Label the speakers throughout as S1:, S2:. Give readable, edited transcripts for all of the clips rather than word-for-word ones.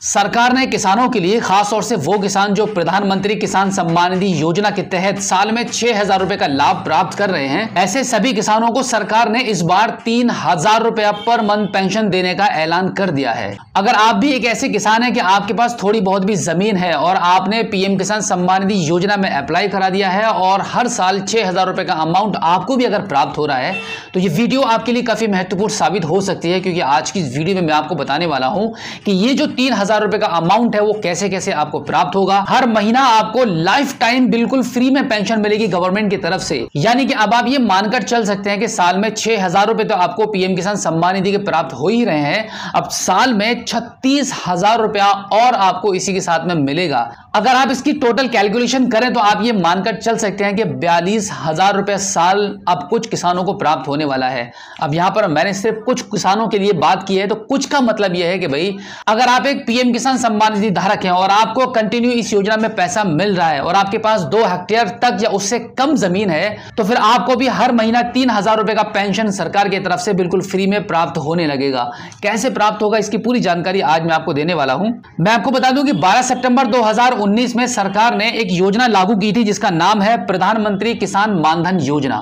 S1: सरकार ने किसानों के लिए खास तौर से वो किसान जो प्रधानमंत्री किसान सम्मान निधि योजना के तहत साल में 6,000 रुपए का लाभ प्राप्त कर रहे हैं, ऐसे सभी किसानों को सरकार ने इस बार 3,000 रुपया पर मंथ पेंशन देने का ऐलान कर दिया है। अगर आप भी एक ऐसे किसान हैं कि आपके पास थोड़ी बहुत भी जमीन है और आपने पीएम किसान सम्मान निधि योजना में अप्लाई करा दिया है और हर साल 6,000 रुपए का अमाउंट आपको भी अगर प्राप्त हो रहा है, तो ये वीडियो आपके लिए काफी महत्वपूर्ण साबित हो सकती है, क्योंकि आज की इस वीडियो में मैं आपको बताने वाला हूं कि ये जो 3,000 रुपए का अमाउंट है वो कैसे कैसे आपको प्राप्त होगा। हर महीना आपको लाइफ टाइम बिल्कुल फ्री में पेंशन मिलेगी गवर्नमेंट की तरफ से। यानी कि अब आप ये मानकर चल सकते हैं कि साल में 6,000 रुपए तो आपको पीएम किसान सम्मान निधि के प्राप्त हो ही रहे हैं, अब साल में 36,000 रुपया और आपको इसी के साथ में मिलेगा। अगर आप इसकी टोटल कैलकुलेशन करें तो आप ये मानकर चल सकते हैं कि 42,000 रुपए साल अब कुछ किसानों को प्राप्त होने वाला है। अब यहां पर मैंने सिर्फ कुछ किसानों के लिए बात की है, तो कुछ का मतलब यह है कि भाई अगर आप एक पीएम किसान सम्मान निधि धारक हैं और आपको कंटिन्यू इस योजना में पैसा मिल रहा है और आपके पास 2 हेक्टेयर तक या उससे कम जमीन है, तो फिर आपको भी हर महीना 3,000 रुपए का पेंशन सरकार की तरफ से बिल्कुल फ्री में प्राप्त होने लगेगा। कैसे प्राप्त होगा इसकी पूरी जानकारी आज मैं आपको देने वाला हूं। मैं आपको बता दूं कि 12 सितंबर 2019 में सरकार ने एक योजना लागू की थी जिसका नाम है प्रधानमंत्री किसान मानधन योजना,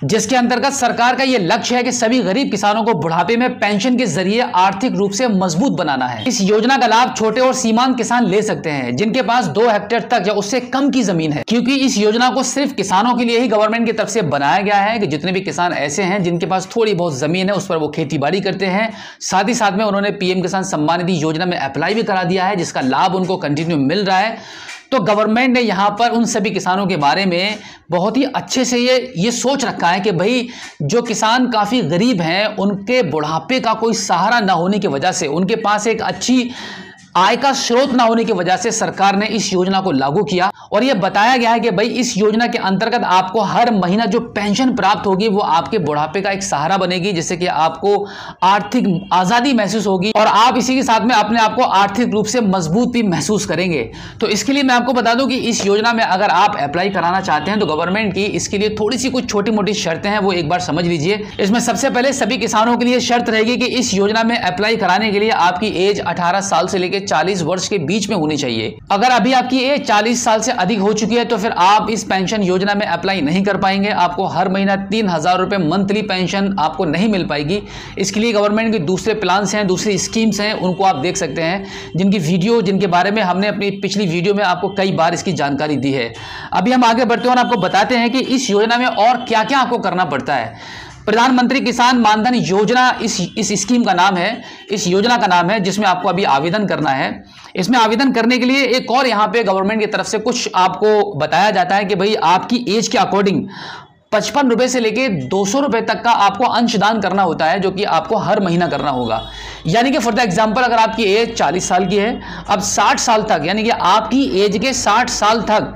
S1: जिसके अंतर्गत सरकार का यह लक्ष्य है कि सभी गरीब किसानों को बुढ़ापे में पेंशन के जरिए आर्थिक रूप से मजबूत बनाना है। इस योजना का लाभ छोटे और सीमांत किसान ले सकते हैं जिनके पास 2 हेक्टेयर तक या उससे कम की जमीन है, क्योंकि इस योजना को सिर्फ किसानों के लिए ही गवर्नमेंट की तरफ से बनाया गया है कि जितने भी किसान ऐसे हैं जिनके पास थोड़ी बहुत जमीन है उस पर वो खेती बाड़ी करते हैं, साथ ही साथ में उन्होंने पीएम किसान सम्मान निधि योजना में अप्लाई भी करा दिया है जिसका लाभ उनको कंटिन्यू मिल रहा है। तो गवर्नमेंट ने यहाँ पर उन सभी किसानों के बारे में बहुत ही अच्छे से ये सोच रखा है कि भाई जो किसान काफ़ी गरीब हैं उनके बुढ़ापे का कोई सहारा ना होने की वजह से, उनके पास एक अच्छी आय का स्रोत ना होने की वजह से सरकार ने इस योजना को लागू किया और यह बताया गया है कि भाई इस योजना के अंतर्गत आपको हर महीना जो पेंशन प्राप्त होगी वो आपके बुढ़ापे का एक सहारा बनेगी, जिससे कि आपको आर्थिक आजादी महसूस होगी और आप इसी के साथ में अपने आप को आर्थिक रूप से मजबूत भी महसूस करेंगे। तो इसके लिए मैं आपको बता दूं कि इस योजना में अगर आप अप्लाई कराना चाहते हैं तो गवर्नमेंट की इसके लिए थोड़ी सी कुछ छोटी मोटी शर्तें हैं, वो एक बार समझ लीजिए। इसमें सबसे पहले सभी किसानों के लिए शर्त रहेगी कि इस योजना में अप्लाई कराने के लिए आपकी एज 18 साल से लेकर 40 वर्ष के बीच में होनी चाहिए। अगर अभी आपकी एज 40 साल से अधिक हो चुकी है तो फिर आप इस पेंशन योजना में अप्लाई नहीं कर पाएंगे। आपको हर महीना 3,000 रुपए मंथली पेंशन आपको नहीं मिल पाएगी। इसके लिए गवर्नमेंट के दूसरे प्लान्स हैं, दूसरी स्कीम्स हैं, उनको आप देख सकते हैं, जिनके बारे में हमने अपनी पिछली वीडियो में आपको कई बार इसकी जानकारी दी है। अभी हम आगे बढ़ते हैं और आपको बताते हैं कि इस योजना में और क्या क्या आपको करना पड़ता है। प्रधानमंत्री किसान मानधन योजना इस स्कीम का नाम है, इस योजना का नाम है, जिसमें आपको अभी आवेदन करना है। इसमें आवेदन करने के लिए एक और यहाँ पे गवर्नमेंट की तरफ से कुछ आपको बताया जाता है कि भाई आपकी एज के अकॉर्डिंग 55 रुपए से लेके 200 रुपए तक का आपको अंशदान करना होता है, जो कि आपको हर महीना करना होगा। यानी कि फॉर द एग्जांपल अगर आपकी एज 40 साल की है, अब 60 साल तक यानी कि आपकी एज के 60 साल तक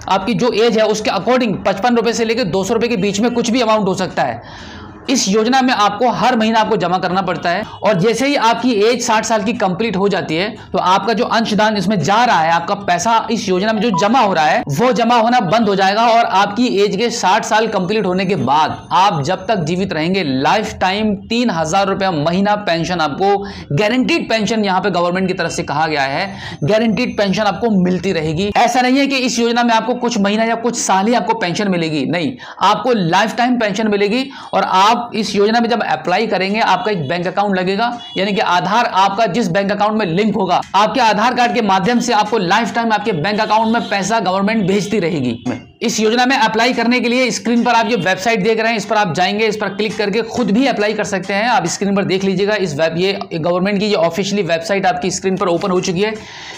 S1: आपकी जो एज है उसके अकॉर्डिंग 55 रुपए से लेकर 200 रुपए के बीच में कुछ भी अमाउंट हो सकता है। इस योजना में आपको हर महीना आपको जमा करना पड़ता है और जैसे ही आपकी एज 60 साल की कंप्लीट हो जाती है तो आपका जो अंशदान इसमें जा रहा है, आपका पैसा इस योजना में जो जमा हो रहा है वो जमा होना बंद हो जाएगा और आपकी एज के 60 साल कंप्लीट होने के बाद आप जब तक जीवित रहेंगे लाइफ टाइम 3,000 रुपया महीना पेंशन आपको, गारंटीड पेंशन यहाँ पे गवर्नमेंट की तरफ से कहा गया है, गारंटीड पेंशन आपको मिलती रहेगी। ऐसा नहीं है कि इस योजना में आपको कुछ महीना या कुछ साल ही आपको पेंशन मिलेगी, नहीं, आपको लाइफ टाइम पेंशन मिलेगी। और आप इस योजना में जब अप्लाई करेंगे आपका एक बैंक अकाउंट लगेगा, यानी कि आधार आपका जिस बैंक अकाउंट में लिंक होगा, आपके आधार कार्ड के माध्यम से आपको लाइफ टाइम आपके बैंक अकाउंट में पैसा गवर्नमेंट भेजती रहेगी। इस योजना में अप्लाई करने के लिए स्क्रीन पर आप जो वेबसाइट देख रहे हैं इस पर आप जाएंगे, इस पर क्लिक करके खुद भी अप्लाई कर सकते हैं। आप स्क्रीन पर देख लीजिएगा, ये गवर्नमेंट की ऑफिशियली वेबसाइट आपकी स्क्रीन पर ओपन हो चुकी है।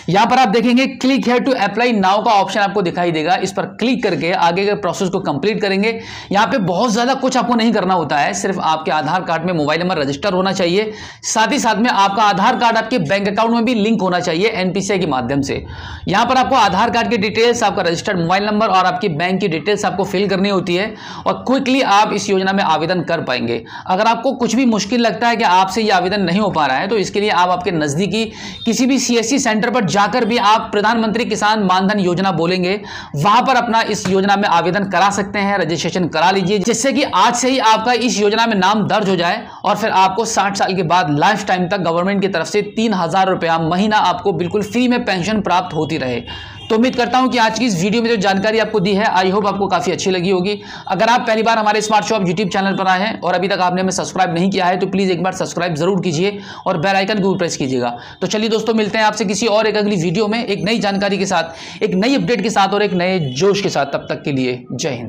S1: यहां पर आप देखेंगे click here to apply now का ऑप्शन आपको दिखाई देगा। इस पर क्लिक करके आगे के प्रोसेस को कंप्लीट करेंगे। यहां पे बहुत ज्यादा कुछ आपको नहीं करना होता है, सिर्फ आपके आधार कार्ड में मोबाइल नंबर रजिस्टर होना चाहिए, साथ ही साथ में आपका आधार कार्ड आपके बैंक अकाउंट में भी लिंक होना चाहिए एनपीसीआई के माध्यम से। यहां पर आपको आधार कार्ड की डिटेल्स, आपका रजिस्टर्ड मोबाइल नंबर और आपकी बैंक की डिटेल्स आपको फिल करनी होती है और क्विकली आप इस योजना में आवेदन कर पाएंगे। अगर आपको कुछ भी मुश्किल लगता है कि आपसे ये आवेदन नहीं हो पा रहा है तो इसके लिए आप आपके नजदीकी किसी भी सीएससी सेंटर पर जाकर भी आप प्रधानमंत्री किसान मानधन योजना बोलेंगे, वहां पर अपना इस योजना में आवेदन करा सकते हैं, रजिस्ट्रेशन करा लीजिए, जिससे कि आज से ही आपका इस योजना में नाम दर्ज हो जाए और फिर आपको 60 साल के बाद लाइफ टाइम तक गवर्नमेंट की तरफ से 3000 रुपया महीना आपको बिल्कुल फ्री में पेंशन प्राप्त होती रहे। तो उम्मीद करता हूं कि आज की इस वीडियो में जो जानकारी आपको दी है, आई होप आपको काफी अच्छी लगी होगी। अगर आप पहली बार हमारे स्मार्ट शॉप यूट्यूब चैनल पर आए हैं और अभी तक आपने हमें सब्सक्राइब नहीं किया है तो प्लीज एक बार सब्सक्राइब जरूर कीजिए और बेल आइकन को प्रेस कीजिएगा। तो चलिए दोस्तों, मिलते हैं आपसे किसी और एक अगली वीडियो में एक नई जानकारी के साथ, एक नई अपडेट के साथ और एक नए जोश के साथ। तब तक के लिए जय हिंद।